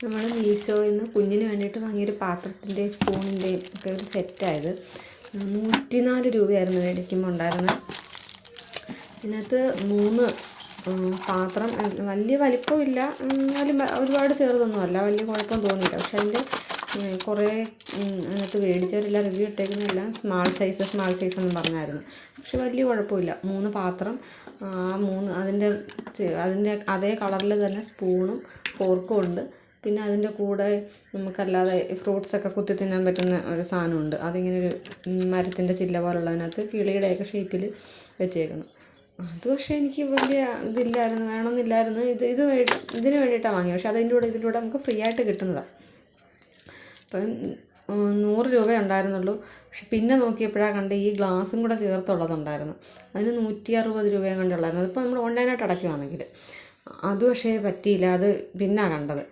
നമ്മൾ മീഷോയിൽ നിന്ന് കുഞ്ഞിന് വേണ്ടിയിട്ട് വാങ്ങിയൊരു പാത്രത്തിൻ്റെയും സ്പൂണിൻ്റെയും ഒക്കെ ഒരു സെറ്റായത്. 104 രൂപയായിരുന്നു മേടിക്കുമ്പോൾ ഉണ്ടായിരുന്നത്. ഇതിനകത്ത് 3 പാത്രം, വലിയ വലിപ്പമില്ല, എന്നാലും ഒരുപാട് ചെറുതൊന്നുമല്ല, വലിയ കുഴപ്പം തോന്നിയില്ല. പക്ഷെ അതിൻ്റെ കുറേ അതിനകത്ത് മേടിച്ചവരെല്ലാം റിവ്യൂ ഇട്ടേക്കുന്നതെല്ലാം സ്മാൾ സൈസ് എന്നും പറഞ്ഞായിരുന്നു. പക്ഷെ വലിയ കുഴപ്പമില്ല. 3 പാത്രം, അതിൻ്റെ അതേ കളറിൽ തന്നെ സ്പൂണും ഫോർക്കും ഉണ്ട്. പിന്നെ അതിൻ്റെ കൂടെ നമുക്കല്ലാതെ ഫ്രൂട്ട്സൊക്കെ കുത്തി തിന്നാൻ പറ്റുന്ന ഒരു സാധനമുണ്ട്. അതിങ്ങനെ ഒരു മരത്തിൻ്റെ ചില്ല പോലുള്ളതിനകത്ത് കിളിയുടെയൊക്കെ ഷേപ്പിൽ വെച്ചേക്കുന്നു. അത് പക്ഷേ എനിക്ക് വലിയ ഇതില്ലായിരുന്നു, വേണമെന്നില്ലായിരുന്നു. ഇതിന് വേണ്ടിയിട്ടാണ് വാങ്ങിയത്. പക്ഷെ ഇതിലൂടെ നമുക്ക് ഫ്രീ ആയിട്ട് കിട്ടുന്നതാണ്. അപ്പം 100 രൂപയേ ഉണ്ടായിരുന്നുള്ളൂ. പക്ഷെ പിന്നെ നോക്കിയപ്പോഴാണ് കണ്ട് ഈ ഗ്ലാസും കൂടെ ചേർത്തുള്ളതുണ്ടായിരുന്നു. അതിന് 160 രൂപയും കണ്ടുള്ളായിരുന്നു. അതിപ്പോൾ നമ്മൾ ഓൺലൈനായിട്ട് അടയ്ക്കുവാണെങ്കിൽ അത് പക്ഷേ പറ്റിയില്ല. അത് പിന്നാണ് കണ്ടത്.